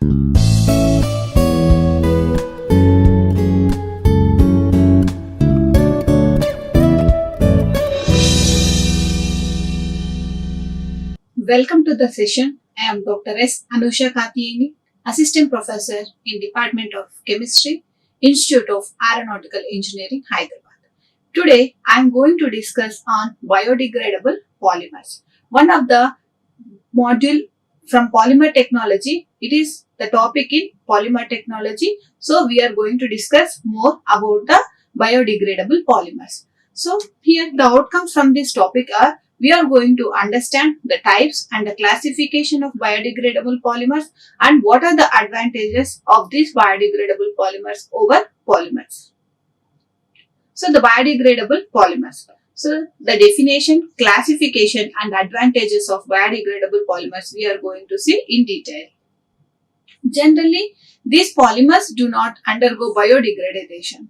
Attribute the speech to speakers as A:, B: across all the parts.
A: Welcome to the session. I am Dr. S. Anusha Katiyini, Assistant Professor in Department of Chemistry, Institute of Aeronautical Engineering, Hyderabad. Today, I am going to discuss on biodegradable polymers. One of the module from polymer technology. It is the topic in polymer technology. So, we are going to discuss more about the biodegradable polymers. So, here the outcomes from this topic are: we are going to understand the types and the classification of biodegradable polymers and what are the advantages of these biodegradable polymers over polymers. So, the biodegradable polymers. So, the definition, classification and advantages of biodegradable polymers we are going to see in detail. Generally, these polymers do not undergo biodegradation.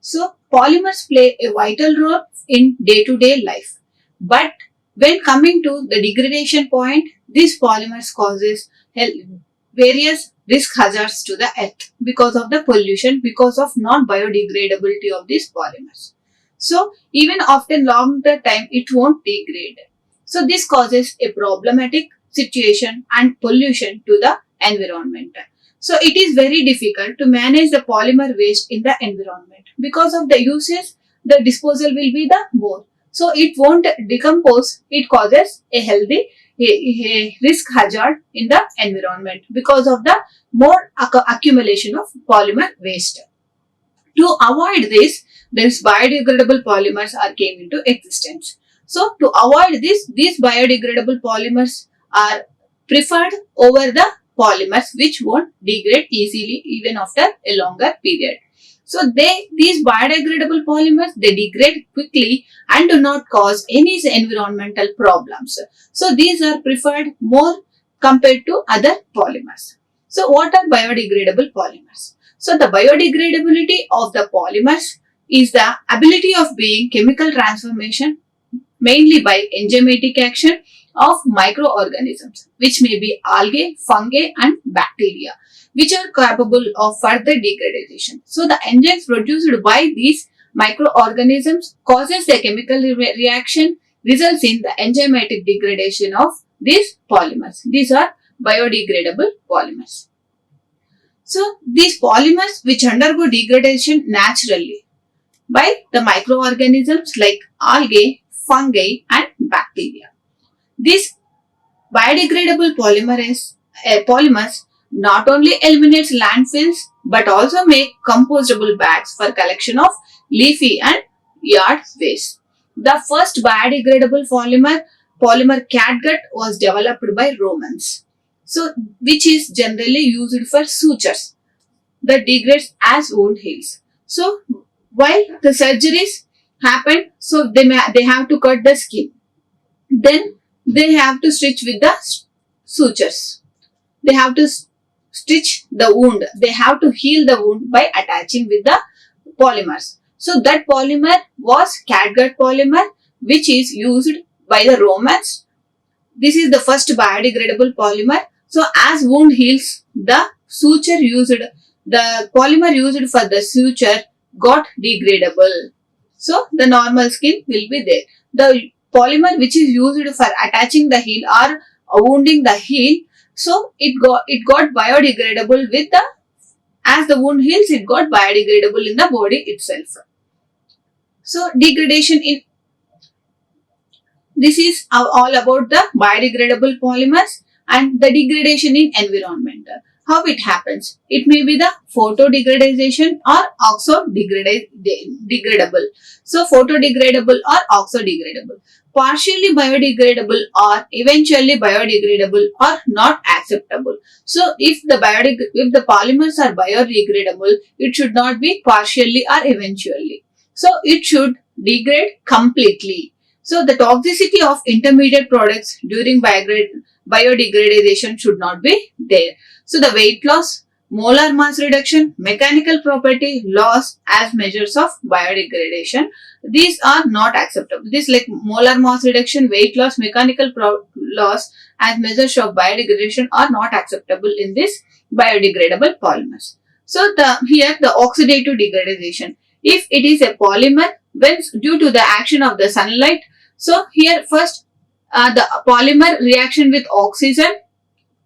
A: So, polymers play a vital role in day-to-day life. But when coming to the degradation point, these polymers causes various risk hazards to the earth because of the pollution, because of non-biodegradability of these polymers. So, even after longer time, it won't degrade. So, this causes a problematic situation and pollution to the environment. So, it is very difficult to manage the polymer waste in the environment. Because of the uses, the disposal will be the more. So, it won't decompose. It causes a healthy a risk hazard in the environment because of the more accumulation of polymer waste. To avoid this, these biodegradable polymers are came into existence. So, to avoid this, these biodegradable polymers are preferred over the polymers which won't degrade easily even after a longer period. So, these biodegradable polymers, they degrade quickly and do not cause any environmental problems. So, these are preferred more compared to other polymers. So, what are biodegradable polymers? So, the biodegradability of the polymers is the ability of being chemical transformation mainly by enzymatic action of microorganisms, which may be algae, fungi and bacteria, which are capable of further degradation. So, the enzymes produced by these microorganisms causes a chemical reaction, results in the enzymatic degradation of these polymers. These are biodegradable polymers. So, these polymers which undergo degradation naturally by the microorganisms like algae, fungi and bacteria. These biodegradable polymers not only eliminates landfills but also make compostable bags for collection of leafy and yard waste. The first biodegradable polymer catgut, was developed by Romans. So, which is generally used for sutures that degrades as wound heals. So, while the surgeries happen, so they have to cut the skin. Then they have to stitch with the sutures. They have to stitch the wound. They have to heal the wound by attaching with the polymers. So that polymer was catgut polymer, which is used by the Romans. This is the first biodegradable polymer. So as wound heals, the polymer used for the suture got degradable. So the normal skin will be there. The polymer which is used for attaching the heel or wounding the heel, so it got biodegradable with the, as the wound heals, it got biodegradable in the body itself. So degradation in, this is all about the biodegradable polymers and the degradation in environment. How it happens? It may be the photodegradation or oxo-degradable. So, photodegradable or oxo-degradable. Partially biodegradable or eventually biodegradable are not acceptable. So, if the polymers are biodegradable, it should not be partially or eventually. So, it should degrade completely. So, the toxicity of intermediate products during biodegradation should not be there. So, the weight loss molar mass reduction, mechanical property loss as measures of biodegradation. These are not acceptable. This like molar mass reduction, weight loss, mechanical loss as measures of biodegradation are not acceptable in this biodegradable polymers. So here the oxidative degradation. If it is a polymer, when due to the action of the sunlight, so here first the polymer reaction with oxygen,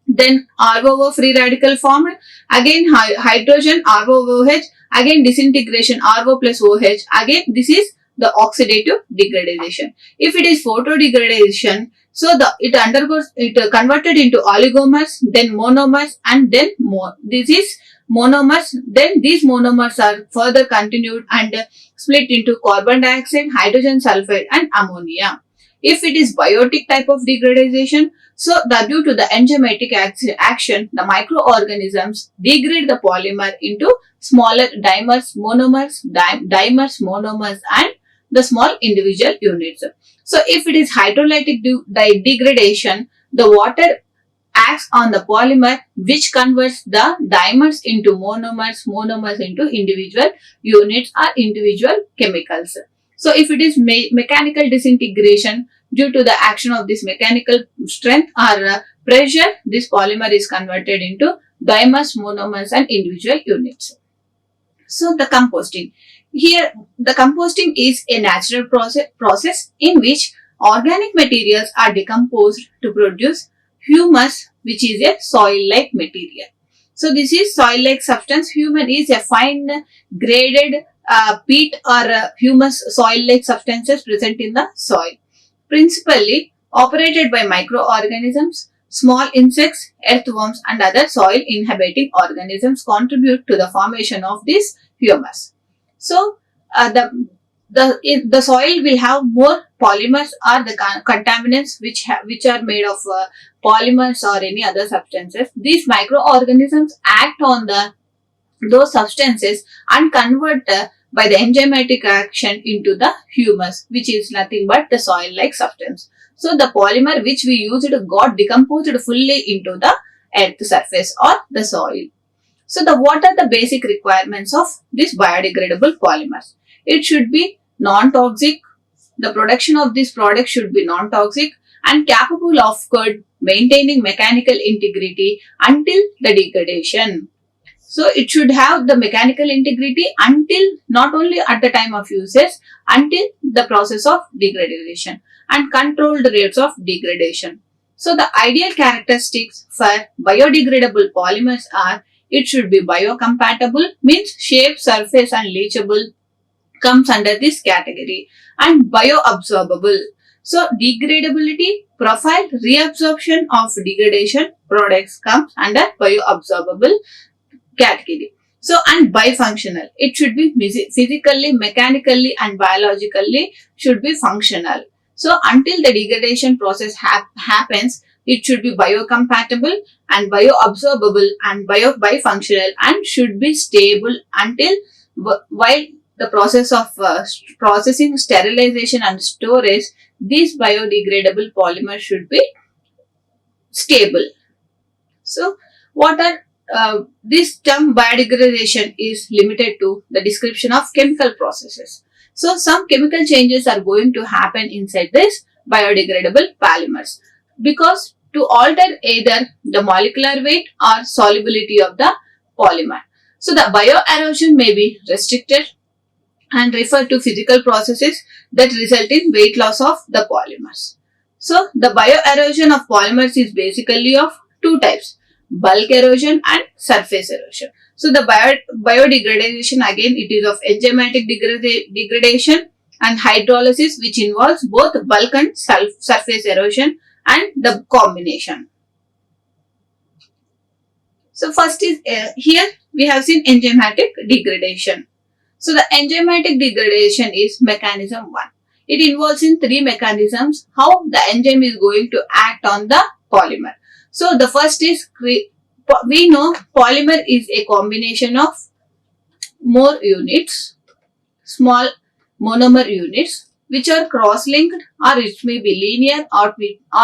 A: then ROO free radical formed, again hydrogen ROOH, again disintegration RO plus OH, again this is the oxidative degradation. If it is photodegradation, so it converted into oligomers, then monomers, and then more. This is monomers, then these monomers are further continued and split into carbon dioxide, hydrogen sulfide, and ammonia. If it is biotic type of degradation, so due to the enzymatic action, the microorganisms degrade the polymer into smaller dimers, monomers, dimers, monomers, and the small individual units. So if it is hydrolytic degradation, the water acts on the polymer which converts the dimers into monomers, monomers into individual units or individual chemicals. So if it is mechanical disintegration, due to the action of this mechanical strength or pressure, this polymer is converted into dimers, monomers, and individual units. So the composting. Here the composting is a natural process in which organic materials are decomposed to produce humus, which is a soil-like material. So this is soil-like substance. Humus is a fine graded peat or humus soil-like substances present in the soil. Principally operated by microorganisms, small insects, earthworms, and other soil inhabiting organisms contribute to the formation of this humus. So the soil will have more polymers or the contaminants which are made of polymers or any other substances. These microorganisms act on those substances and convert by the enzymatic action into the humus, which is nothing but the soil-like substance. So the polymer which we used got decomposed fully into the earth surface or the soil. So what are the basic requirements of this biodegradable polymers? It should be non-toxic. The production of this product should be non-toxic and capable of maintaining mechanical integrity until the degradation. So it should have the mechanical integrity until not only at the time of usage, until the process of degradation and controlled rates of degradation. So the ideal characteristics for biodegradable polymers are it should be biocompatible, means shape, surface and leachable comes under this category, and bioabsorbable. So degradability, profile, reabsorption of degradation products comes under bioabsorbable category. So and bifunctional, it should be physically, mechanically and biologically should be functional. So until the degradation process happens, it should be biocompatible and bioabsorbable and bifunctional and should be stable until while the process of processing, sterilization and storage, these biodegradable polymers should be stable. So what are this term biodegradation is limited to the description of chemical processes. So some chemical changes are going to happen inside this biodegradable polymers because to alter either the molecular weight or solubility of the polymer. So the bioerosion may be restricted and refer to physical processes that result in weight loss of the polymers. So the bioerosion of polymers is basically of two types: bulk erosion and surface erosion. So the biodegradation, again it is of enzymatic degradation and hydrolysis, which involves both bulk and surface erosion and the combination. So first is here we have seen enzymatic degradation. So the enzymatic degradation is mechanism 1. It involves in 3 mechanisms how the enzyme is going to act on the polymer. So the first is, we know polymer is a combination of more units, small monomer units, which are cross-linked, or it may be linear or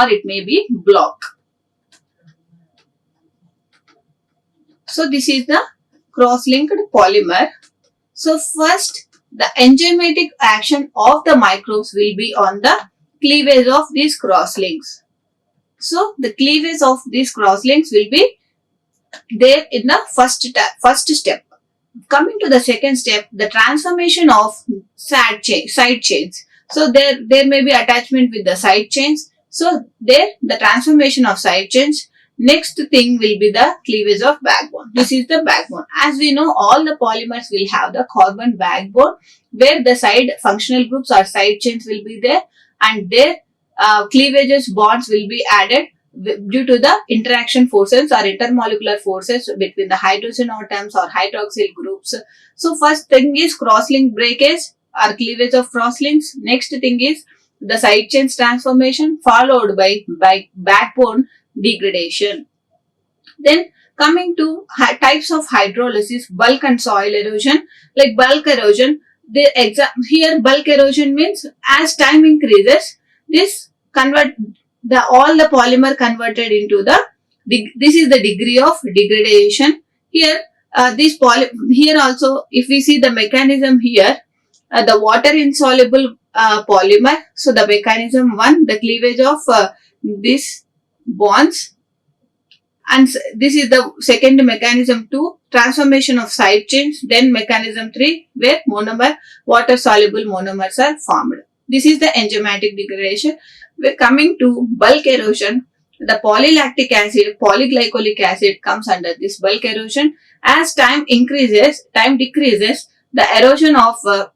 A: it may be block. So this is the cross-linked polymer. So first, the enzymatic action of the microbes will be on the cleavage of these cross-links. So the cleavage of these cross-links will be there in the first step. Coming to the second step, the transformation of side chains. So there may be attachment with the side chains. So there the transformation of side chains. Next thing will be the cleavage of backbone. This is the backbone. As we know, all the polymers will have the carbon backbone where the side functional groups or side chains will be there, and their cleavages bonds will be added due to the interaction forces or intermolecular forces between the hydrogen atoms or hydroxyl groups. So first thing is cross-link breakage or cleavage of cross-links. Next thing is the side chains transformation followed by backbone degradation. Then coming to types of hydrolysis, bulk and soil erosion. Like bulk erosion, here bulk erosion means as time increases, this convert all the polymer converted into this is the degree of degradation. Here here also if we see the mechanism here, the water insoluble polymer. So the mechanism 1, the cleavage of these bonds, and this is the second mechanism 2, transformation of side chains. Then mechanism 3, where water soluble monomers are formed. This is the enzymatic degradation. We're coming to bulk erosion. The polylactic acid, polyglycolic acid comes under this bulk erosion. As time decreases, the erosion of the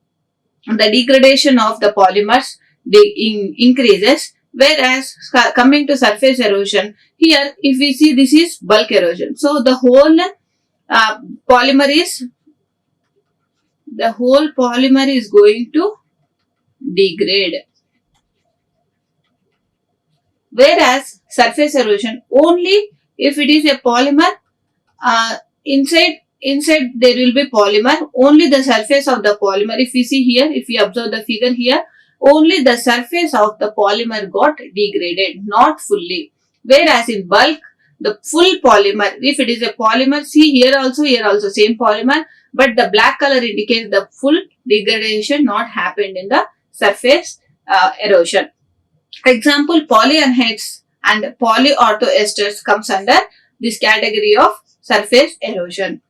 A: degradation of the polymers increases. Whereas coming to surface erosion, here if we see, this is bulk erosion. So the whole polymer is going to degrade. Whereas surface erosion, only if it is a polymer, inside there will be polymer, only the surface of the polymer. If we see here, if we observe the figure here, only the surface of the polymer got degraded, not fully. Whereas in bulk, the full polymer, if it is a polymer, see here also same polymer, but the black color indicates the full degradation not happened in the surface erosion. Example, polyanhides and polyorthoesters comes under this category of surface erosion.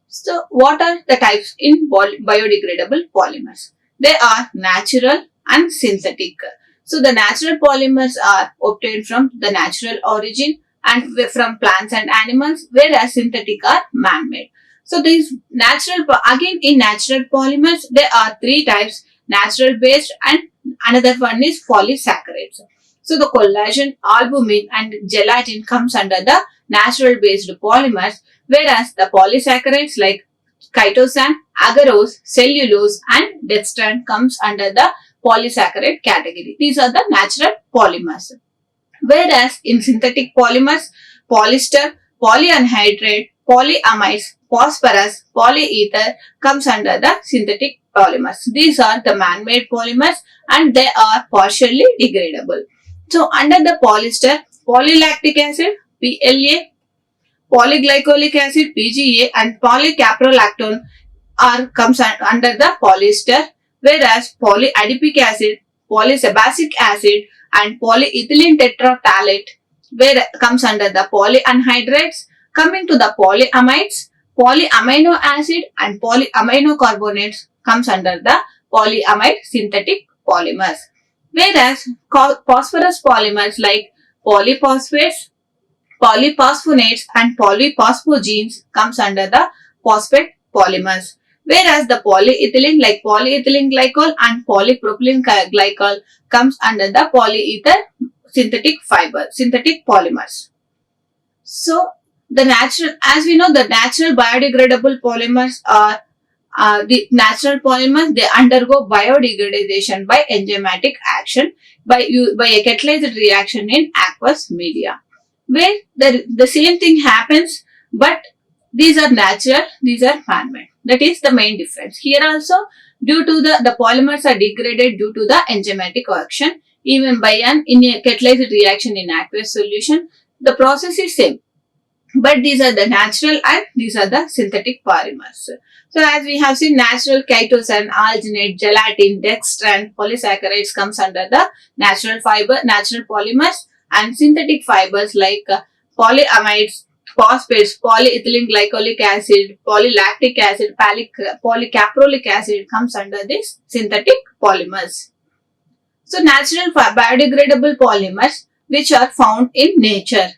A: So what are the types in biodegradable polymers? They are natural and synthetic. So the natural polymers are obtained from the natural origin and from plants and animals, whereas synthetic are man-made. So these again in natural polymers, there are 3 types: natural based, and another one is polysaccharides. So the collagen, albumin and gelatin comes under the natural based polymers, whereas the polysaccharides like chitosan, agarose, cellulose and dextran comes under the polysaccharide category. These are the natural polymers. Whereas in synthetic polymers, polyester, polyanhydrate, polyamides, phosphorus, polyether comes under the synthetic polymers. These are the man-made polymers and they are partially degradable. So under the polyester, polylactic acid, PLA, polyglycolic acid, PGA and polycaprolactone comes under the polyester, whereas polyadipic acid, polysebacic acid and polyethylene tetraphthalate comes under the polyanhydrates. Coming to the polyamides, polyamino acid and polyamino carbonates comes under the polyamide synthetic polymers. Whereas phosphorus polymers like polyphosphates, polyphosphonates and polyphosphogenes comes under the phosphate polymers. Whereas the polyethylene like polyethylene glycol and polypropylene glycol comes under the polyether synthetic polymers. So as we know, the natural biodegradable polymers are the natural polymers. They undergo biodegradation by enzymatic action by a catalyzed reaction in aqueous media, where the same thing happens, but these are natural, these are man-made. That is the main difference. Here also, due to the polymers are degraded due to the enzymatic action, even in a catalyzed reaction in aqueous solution, the process is same. But these are the natural and these are the synthetic polymers. So as we have seen, natural chitosan, alginate, gelatin, dextran, polysaccharides comes under the natural fiber, natural polymers, and synthetic fibers like polyamides, phosphates, polyethylene glycolic acid, polylactic acid, polycaprolic acid comes under this synthetic polymers. So natural biodegradable polymers which are found in nature,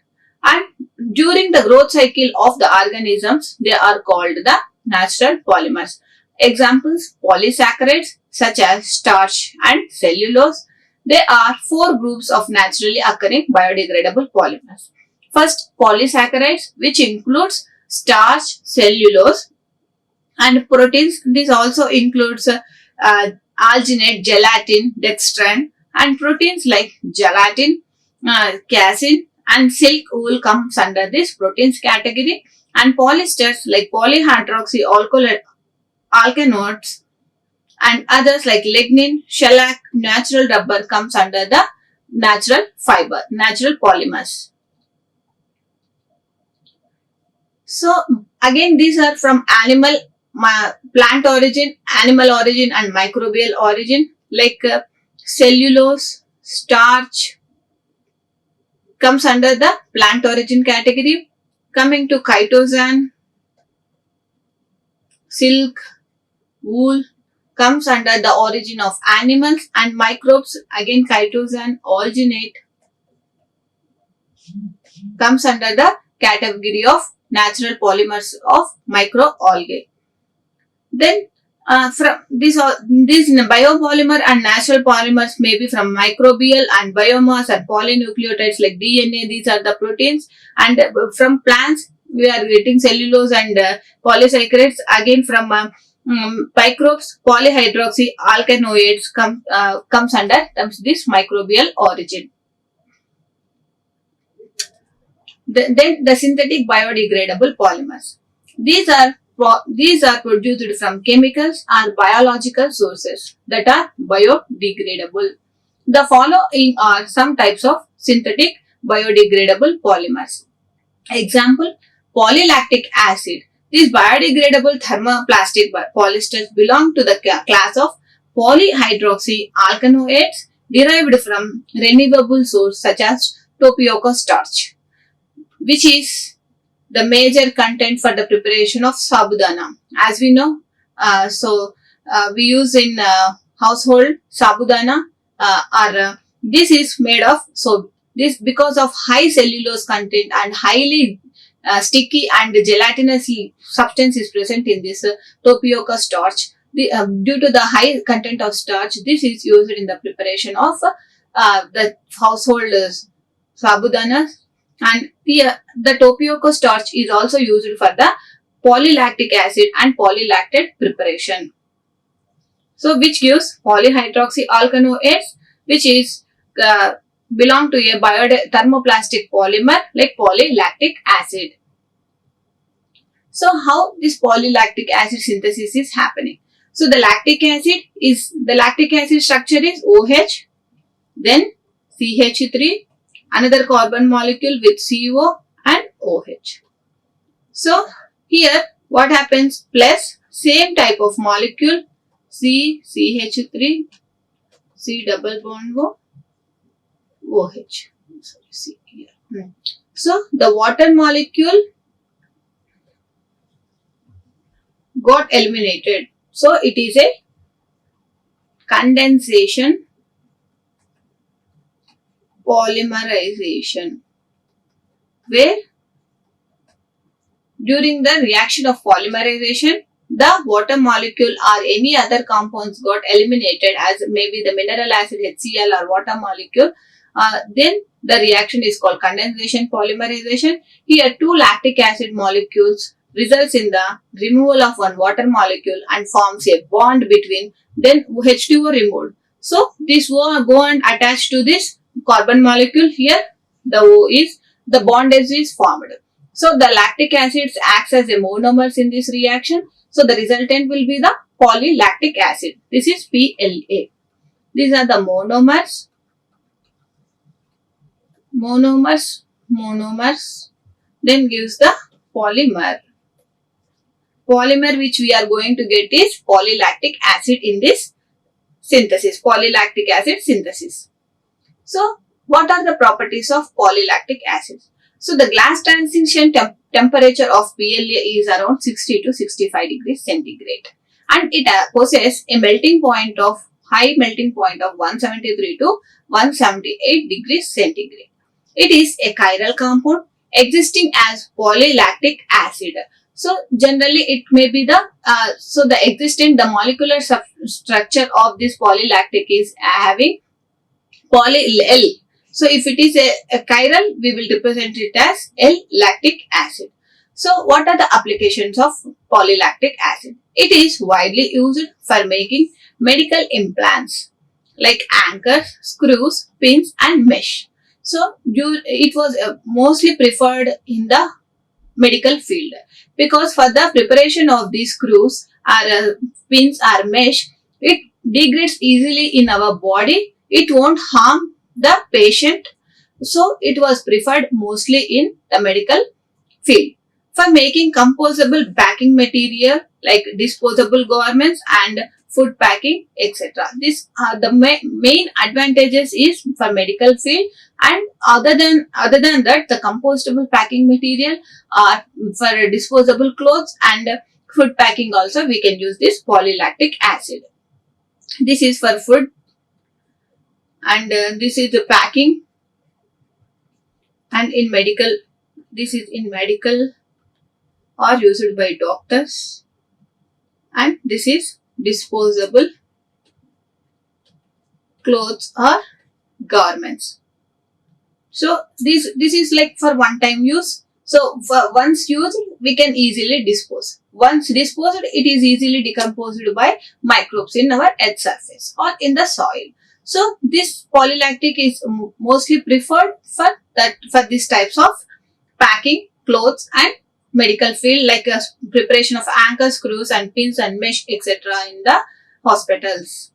A: and during the growth cycle of the organisms they are called the natural polymers. Examples: polysaccharides such as starch and cellulose. There are four groups of naturally occurring biodegradable polymers. First, polysaccharides, which includes starch, cellulose, and proteins. This also includes alginate, gelatin, dextran, and proteins like gelatin, casein, and silk wool comes under this proteins category. And polyesters like alkanoates and others like lignin, shellac, natural rubber comes under the natural fiber, natural polymers. So again, these are from plant origin, animal origin, and microbial origin, like cellulose, starch comes under the plant origin category. Coming to chitosan, silk, wool comes under the origin of animals, and microbes, again chitosan, alginate comes under the category of natural polymers of microalgae. Then from these biopolymer and natural polymers may be from microbial and biomass and polynucleotides like DNA. These are the proteins, and from plants we are getting cellulose and polysaccharides. Again from microbes, polyhydroxy alkanoates comes under this microbial origin. Then the synthetic biodegradable polymers. These are produced from chemicals or biological sources that are biodegradable. The following are some types of synthetic biodegradable polymers. Example: polylactic acid. These biodegradable thermoplastic polyesters belong to the class of polyhydroxy alkanoates derived from renewable sources such as tapioca starch, which is the major content for the preparation of sabudana. As we know, we use in household sabudana, this is made of, so this because of high cellulose content and highly sticky and gelatinous substance is present in this tapioca starch. Due to the high content of starch, this is used in the preparation of the household sabudana. And the tapioca starch is also used for the polylactic acid and polylactate preparation. So which gives polyhydroxy alkanoates, which is belong to a thermoplastic polymer like polylactic acid. So how this polylactic acid synthesis is happening? So the lactic acid structure is OH, then CH3, another carbon molecule with CO and OH. So here what happens? Plus same type of molecule CH3, C double bond O, OH. Sorry, C here. So the water molecule got eliminated. So it is a condensation polymerization, where during the reaction of polymerization, the water molecule or any other compounds got eliminated, as maybe the mineral acid HCl or water molecule. Then the reaction is called condensation polymerization. Here two lactic acid molecules results in the removal of one water molecule and forms a bond between, then H2O removed. So this will go and attach to this carbon molecule. Here the bond is formed. So the lactic acids acts as a monomers in this reaction. So the resultant will be the polylactic acid. This is PLA. These are the monomers, then gives the polymer. Polymer which we are going to get is polylactic acid in this synthesis, polylactic acid synthesis. So, what are the properties of polylactic acid? So, the glass transition temperature of PLA is around 60 to 65 degrees centigrade, and it possesses a high melting point of 173 to 178 degrees centigrade. It is a chiral compound existing as polylactic acid. So generally it may be the molecular structure of this polylactic is having poly L. So if it is a chiral, we will represent it as L-lactic acid. So what are the applications of polylactic acid? It is widely used for making medical implants like anchors, screws, pins and mesh. So it was mostly preferred in the medical field, because for the preparation of these screws or pins or mesh, it degrades easily in our body. It won't harm the patient. So it was preferred mostly in the medical field. For making composable packing material like disposable garments and food packing, etc. These are the main advantages is for medical field, and other than that, the compostable packing material are for disposable clothes and food packing also we can use this polylactic acid. This is for food, and this is the packing, and in medical, this is in medical or used by doctors, and this is disposable clothes or garments. So this is like for one time use. So for once used, we can easily dispose. Once disposed, it is easily decomposed by microbes in our earth surface or in the soil. So this polylactic is mostly preferred for these types of packing, clothes and medical field, like preparation of anchors, screws and pins and mesh, etc. in the hospitals.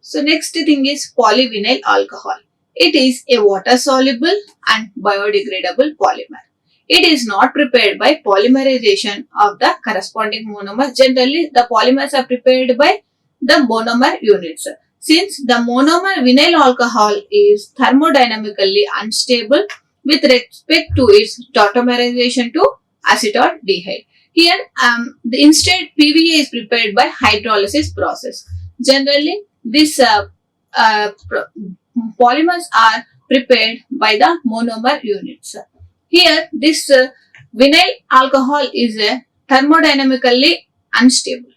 A: So next thing is polyvinyl alcohol. It is a water soluble and biodegradable polymer. It is not prepared by polymerization of the corresponding monomer. Generally, the polymers are prepared by the monomer units. Since the monomer vinyl alcohol is thermodynamically unstable with respect to its tautomerization to acetaldehyde. Here, instead PVA is prepared by hydrolysis process. Generally, these polymers are prepared by the monomer units. Here, this vinyl alcohol is thermodynamically unstable.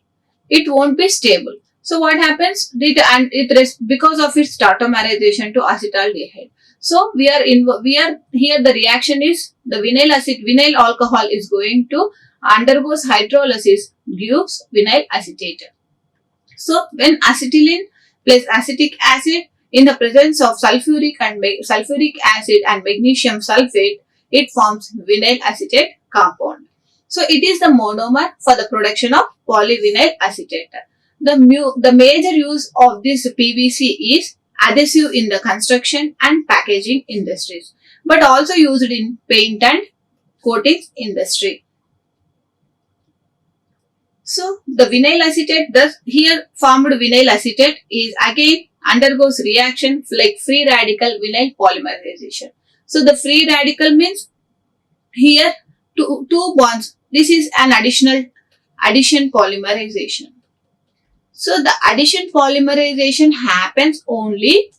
A: It won't be stable. So what happens? Because of its tautomerization to acetaldehyde. So we are here. The reaction is the vinyl alcohol is going to undergoes hydrolysis, gives vinyl acetate. So when acetylene plus acetic acid in the presence of sulfuric acid and magnesium sulfate, it forms vinyl acetate compound. So it is the monomer for the production of polyvinyl acetate. The major use of this PVC is adhesive in the construction and packaging industries, but also used in paint and coatings industry. So the vinyl acetate, thus here formed vinyl acetate is again undergoes reaction like free radical vinyl polymerization. So the free radical means here two bonds. This is an addition polymerization. So the addition polymerization happens only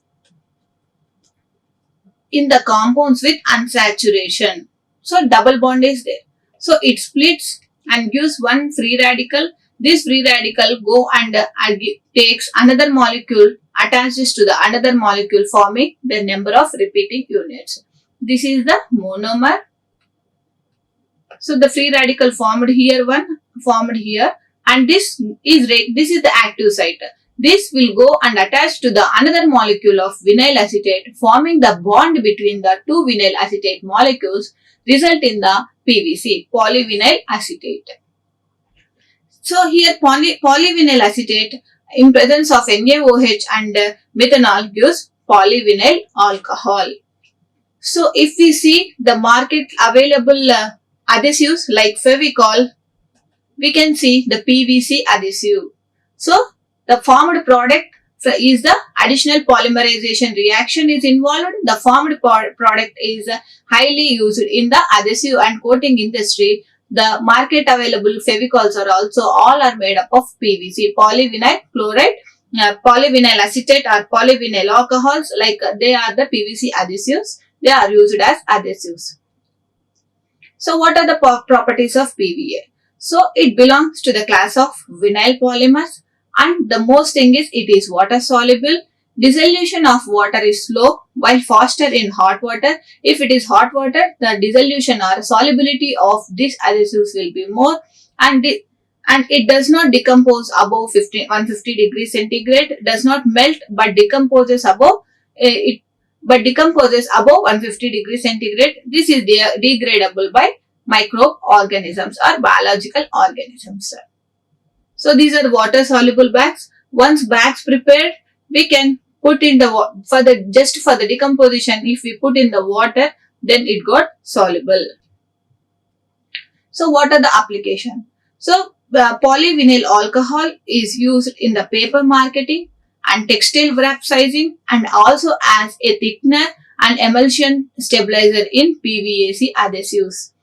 A: in the compounds with unsaturation. So double bond is there. So it splits and gives one free radical. This free radical go and takes another molecule, attaches to the another molecule, forming the number of repeating units. This is the monomer. So the free radical formed here, and this is the active site. This will go and attach to the another molecule of vinyl acetate, forming the bond between the two vinyl acetate molecules, result in the PVC, polyvinyl acetate. So here polyvinyl acetate in presence of NaOH and methanol gives polyvinyl alcohol. So if we see the market available adhesives like Fevicol, we can see the PVC adhesive. So the formed product is the additional polymerization reaction is involved. The formed product is highly used in the adhesive and coating industry. The market available Fevicols are also all are made up of PVC, polyvinyl chloride, polyvinyl acetate or polyvinyl alcohols, like they are the PVC adhesives. They are used as adhesives. So what are the properties of PVA? So it belongs to the class of vinyl polymers, and the most thing is it is water soluble. Dissolution of water is slow while faster in hot water. If it is hot water, the dissolution or solubility of these adhesives will be more, and it does not decompose above 150 degrees centigrade, does not melt but decomposes above it but decomposes above 150 degrees centigrade. This is degradable by microorganisms or biological organisms. So these are the water soluble bags. Once bags prepared, we can put in the for the decomposition. If we put in the water, then it got soluble. So what are the application? So polyvinyl alcohol is used in the paper marketing and textile wrap sizing, and also as a thickener and emulsion stabilizer in PVAC adhesives.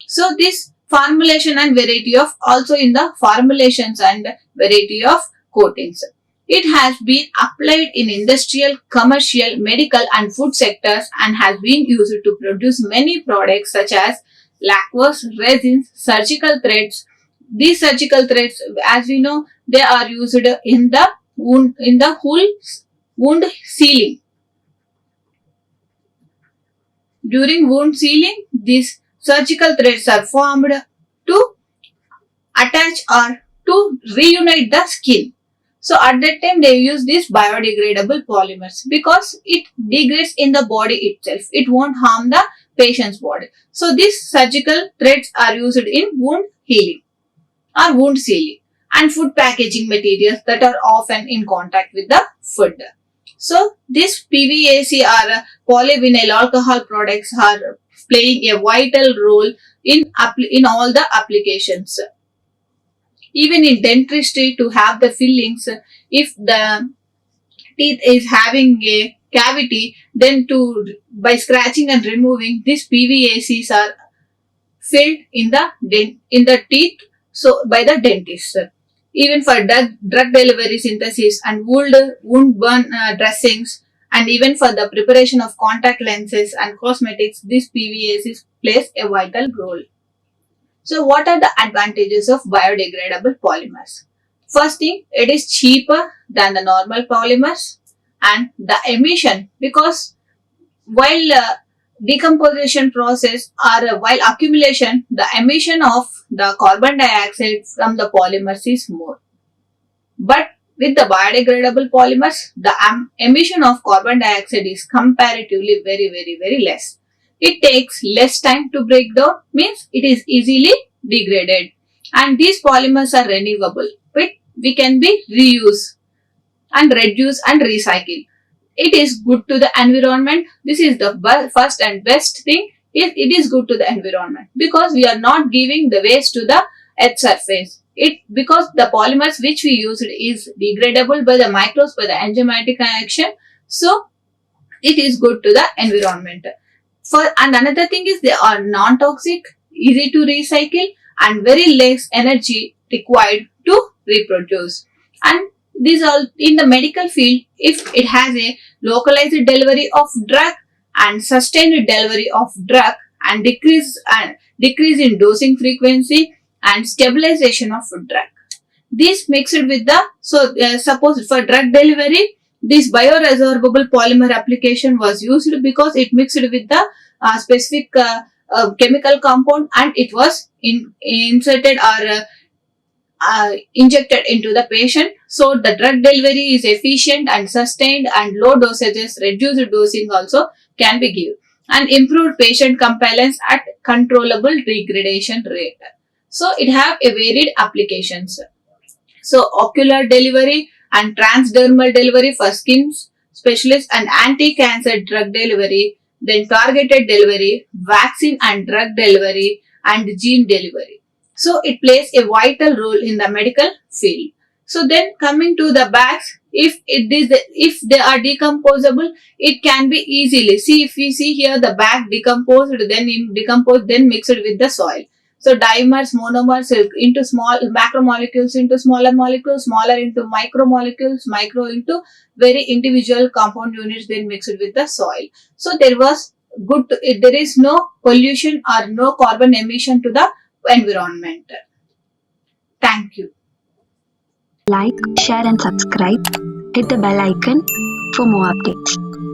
A: So this formulation and variety of also in the formulations and variety of coatings. It has been applied in industrial, commercial, medical and food sectors and has been used to produce many products such as lacquers, resins, surgical threads. These surgical threads, as we know, they are used in the wound sealing. During wound sealing, these surgical threads are formed to attach or to reunite the skin. So at that time they use these biodegradable polymers because it degrades in the body itself. It won't harm the patient's body. So these surgical threads are used in wound healing or wound sealing and food packaging materials that are often in contact with the food. So this PVAC or polyvinyl alcohol products are playing a vital role in all the applications. Even in dentistry, to have the fillings, if the teeth is having a cavity, then by scratching and removing, these PVACs are filled in the teeth, so by the dentist. Even for drug delivery synthesis and wound burn dressings, and even for the preparation of contact lenses and cosmetics, this PVACs plays a vital role. So what are the advantages of biodegradable polymers? First thing, it is cheaper than the normal polymers, and the emission, because while decomposition process or while accumulation, the emission of the carbon dioxide from the polymers is more. But with the biodegradable polymers, the emission of carbon dioxide is comparatively very less. It takes less time to break down, means it is easily degraded. And these polymers are renewable, we can be reused and reduce and recycle. It is good to the environment. This is the first and best thing. It is good to the environment because we are not giving the waste to the earth surface. Because the polymers which we used is degradable by the microbes, by the enzymatic reaction. So it is good to the environment. And another thing is they are non-toxic, easy to recycle, and very less energy required to reproduce. And these all in the medical field, if it has a localized delivery of drug and sustained delivery of drug and decrease in dosing frequency and stabilization of drug. This mixed with the suppose for drug delivery, this bioresorbable polymer application was used because it mixed with the specific chemical compound and it was inserted or injected into the patient. So the drug delivery is efficient and sustained, and low dosages, reduced dosing also can be given, and improved patient compliance at controllable degradation rate. So it have a varied applications. So ocular delivery and transdermal delivery for skin specialists and anti-cancer drug delivery. then targeted delivery, vaccine and drug delivery, and gene delivery. So it plays a vital role in the medical field. So then coming to the bags, if they are decomposable, it can be easily. See, if we see here the bag decomposed, then in decomposed, then mixed with the soil. So dimers, monomers into small macromolecules into smaller molecules, smaller into micromolecules, micro into very individual compound units, then mixed with the soil. So there was there is no pollution or no carbon emission to the environment. Thank you.
B: Like, share and subscribe. Hit the bell icon for more updates.